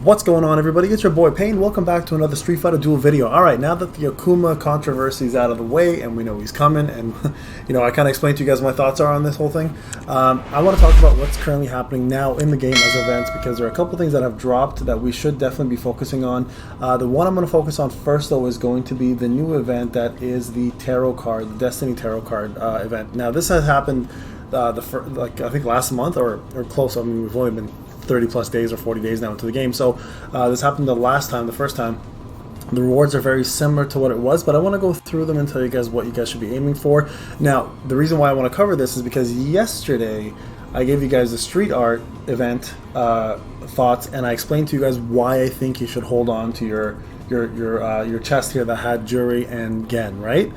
What's going on, everybody? It's your boy Payne. Welcome back to another Street Fighter Duel video. Alright, now that the Akuma controversy is out of the way and we know he's coming, and I kind of explained to you guys what my thoughts are on this whole thing, I want to talk about what's currently happening now in the game as events, because there are a couple things that have dropped that we should definitely be focusing on. The one I'm going to focus on first, though, is going to be the new event that is the Tarot card, the Destiny Tarot card event. Now, this has happened I think last month or close. I mean, we've only been 30 plus days or 40 days now into the game, so this happened the first time. The rewards are very similar to what it was, but I want to go through them and tell you guys what you guys should be aiming for. Now, the reason why I want to cover this is because yesterday I gave you guys the street art event thoughts, and I explained to you guys why I think you should hold on to your chest here that had Jury and Gen, right?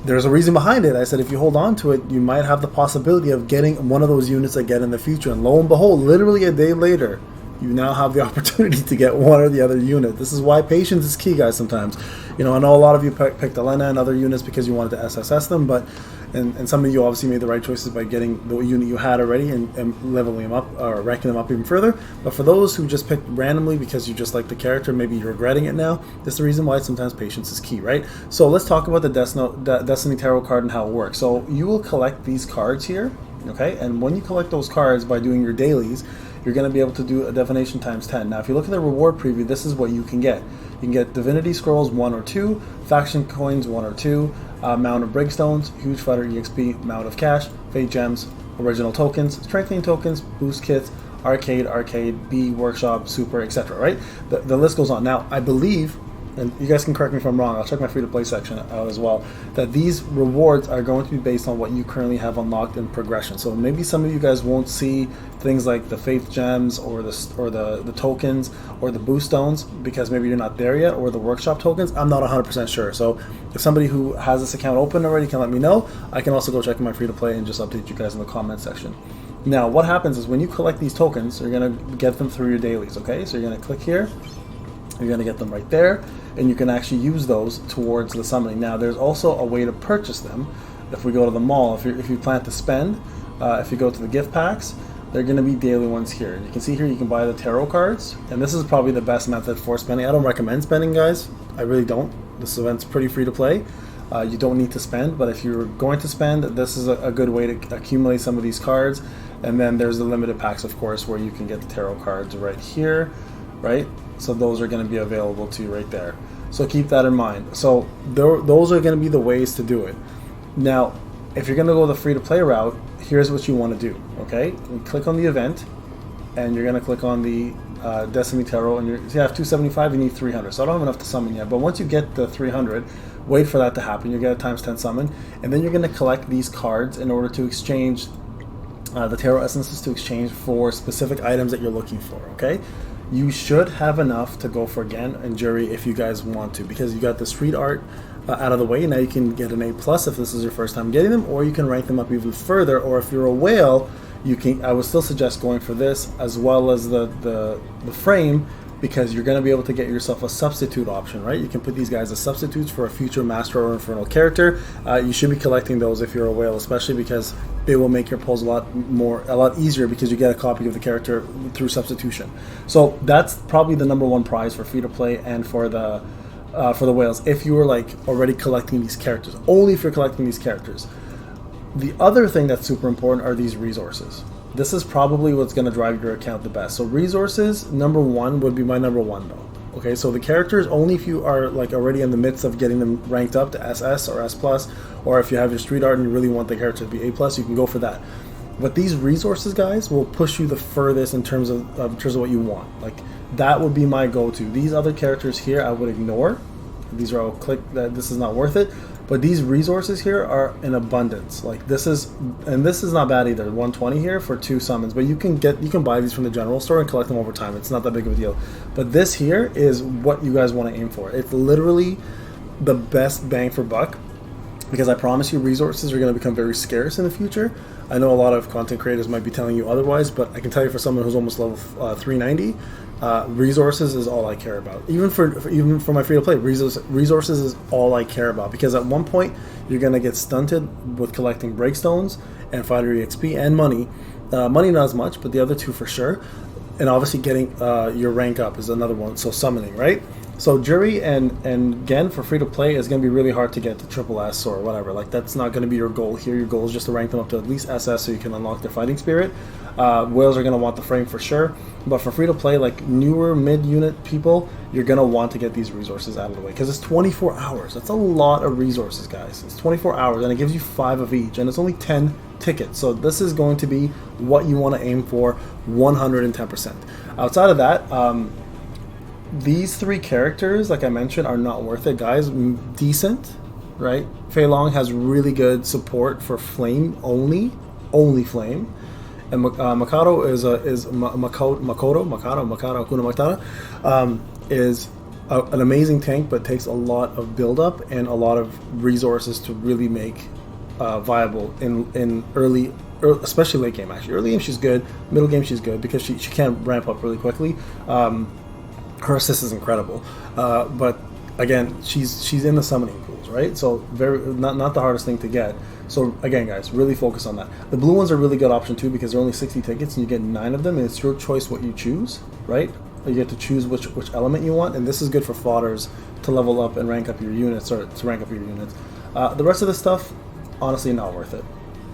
There's a reason behind it. I said if you hold on to it, you might have the possibility of getting one of those units again in the future. And lo and behold, literally a day later, you now have the opportunity to get one or the other unit. This is why patience is key, guys, sometimes. I know a lot of you picked Elena and other units because you wanted to SSS them, but and some of you obviously made the right choices by getting the unit you had already and leveling them up or ranking them up even further. But for those who just picked randomly because you just like the character, maybe you're regretting it now, that's the reason why sometimes patience is key, right? So let's talk about the Destiny Tarot card and how it works. So you will collect these cards here, okay? And when you collect those cards by doing your dailies, you're going to be able to do a divination times 10. Now, if you look at the reward preview, this is what you can get. You can get Divinity Scrolls 1 or 2, Faction Coins 1 or 2, Mount of Breakstones, Huge Fighter EXP, Mount of Cash, Fate Gems, Original Tokens, Strengthening Tokens, Boost Kits, Arcade, B, Workshop, Super, etc., right? The list goes on. Now, I believe, and you guys can correct me if I'm wrong, I'll check my free-to-play section out as well, that these rewards are going to be based on what you currently have unlocked in progression. So maybe some of you guys won't see things like the Faith Gems or the tokens or the Boost Stones because maybe you're not there yet, or the Workshop tokens. I'm not 100% sure. So if somebody who has this account open already can let me know, I can also go check my free-to-play and just update you guys in the comment section. Now, what happens is when you collect these tokens, you're going to get them through your dailies, okay? So you're going to click here. You're going to get them right there, and you can actually use those towards the summoning. Now, there's also a way to purchase them. If we go to the mall, if you plan to spend, if you go to the gift packs, they're going to be daily ones here. You can see here you can buy the tarot cards, and this is probably the best method for spending. I don't recommend spending, guys. I really don't. This event's pretty free to play. You don't need to spend, but if you're going to spend, this is a good way to accumulate some of these cards. And then there's the limited packs, of course, where you can get the tarot cards right here, right? So those are going to be available to you right there. So keep that in mind. So those are going to be the ways to do it. Now, if you're going to go the free-to-play route, here's what you want to do, okay? You click on the event, and you're going to click on the Destiny Tarot, and you have 275, you need 300. So I don't have enough to summon yet, but once you get the 300, wait for that to happen. You get a times 10 summon, and then you're going to collect these cards in order to exchange the Tarot Essences to exchange for specific items that you're looking for, okay? You should have enough to go for Gen and Jury if you guys want to, because you got the street art out of the way. Now you can get an A+ if this is your first time getting them, or you can rank them up even further, or if you're a whale, I would still suggest going for this as well as the frame, because you're going to be able to get yourself a substitute option, right? You can put these guys as substitutes for a future Master or Infernal character. You should be collecting those if you're a whale, especially because they will make your pulls a lot easier because you get a copy of the character through substitution. So that's probably the #1 prize for free to play and for the whales. If you were like already collecting these characters, only if you're collecting these characters. The other thing that's super important are these resources. This is probably what's going to drive your account the best. So resources, #1 would be my #1 though. Okay, so the characters only if you are like already in the midst of getting them ranked up to SS or S+, or if you have your street art and you really want the character to be A+, you can go for that. But these resources, guys, will push you the furthest in terms of what you want. Like that would be my go-to. These other characters here, I would ignore. These are all this is not worth it. But these resources here are in abundance. Like this is not bad either. 120 here for 2 summons, but you can buy these from the general store and collect them over time. It's not that big of a deal. But this here is what you guys want to aim for. It's literally the best bang for buck, because I promise you resources are going to become very scarce in the future. I know a lot of content creators might be telling you otherwise, but I can tell you for someone who's almost level 390, resources is all I care about. Even for my free to play, resources is all I care about, because at one point you're going to get stunted with collecting breakstones and fighter EXP and money. Money not as much, but the other two for sure. and obviously getting your rank up is another one. So summoning, right? So Jury and Gen for free to play is going to be really hard to get to triple S or whatever. Like that's not going to be your goal here. Your goal is just to rank them up to at least SS so you can unlock their fighting spirit. Whales are going to want the frame for sure, but for free to play, like newer mid unit people, you're going to want to get these resources out of the way because it's 24 hours. That's a lot of resources, guys. It's 24 hours and it gives you 5 of each, and it's only 10 tickets. So this is going to be what you want to aim for 110%. Outside of that, these 3 characters, like I mentioned, are not worth it, guys. Decent, right? Fei Long has really good support for flame only flame, and Makoto Hakuna Matata is an amazing tank, but takes a lot of build up and a lot of resources to really make viable in early, especially late game. Actually, early game she's good, middle game she's good because she can ramp up really quickly. Her assist is incredible, but again, she's in the summoning pools, right? So very not the hardest thing to get. So again, guys, really focus on that. The blue ones are a really good option too because they're only 60 tickets and you get 9 of them, and it's your choice what you choose, right? You get to choose which element you want, and this is good for fodders to level up and rank up your units, or to rank up your units. The rest of this stuff, honestly, not worth it.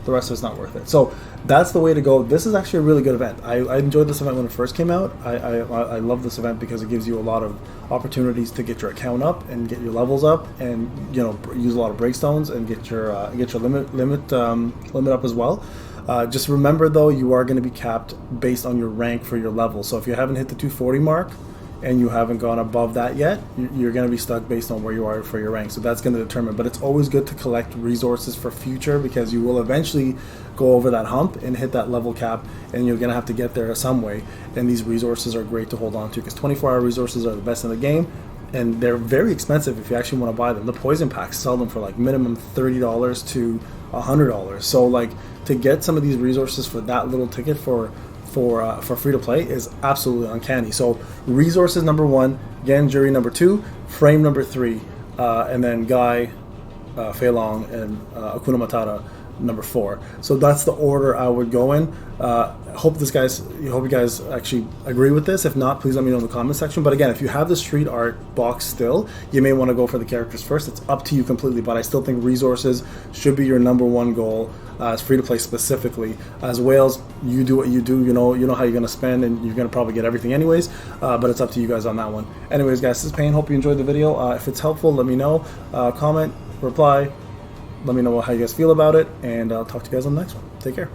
The rest of it's not worth it. So that's the way to go. This is actually a really good event. I enjoyed this event when it first came out. I love this event because it gives you a lot of opportunities to get your account up and get your levels up, and use a lot of breakstones and get your limit up as well. Just remember though, you are going to be capped based on your rank for your level. So if you haven't hit the 240 mark and you haven't gone above that yet, you're going to be stuck based on where you are for your rank. So that's going to determine, but it's always good to collect resources for future because you will eventually go over that hump and hit that level cap, and you're going to have to get there some way, and these resources are great to hold on to because 24-hour resources are the best in the game, and they're very expensive if you actually want to buy them. The poison packs sell them for like minimum $30 to $100. So like to get some of these resources for that little ticket for free to play is absolutely uncanny. So resources number 1, Gen Jury number 2, frame number 3, and then Guy, Fei Long, and Hakuna Matata number 4. So that's the order I would go in. Hope you guys actually agree with this. If not, please let me know in the comment section. But again, if you have the street art box still, you may want to go for the characters first. It's up to you completely, but I still think resources should be your number 1 goal as free to play specifically. As whales, you do what you do. You know how you're going to spend, and you're going to probably get everything anyways, but it's up to you guys on that one. Anyways, guys, this is Payne. Hope you enjoyed the video. If it's helpful, let me know. Comment, reply, let me know how you guys feel about it, and I'll talk to you guys on the next one. Take care.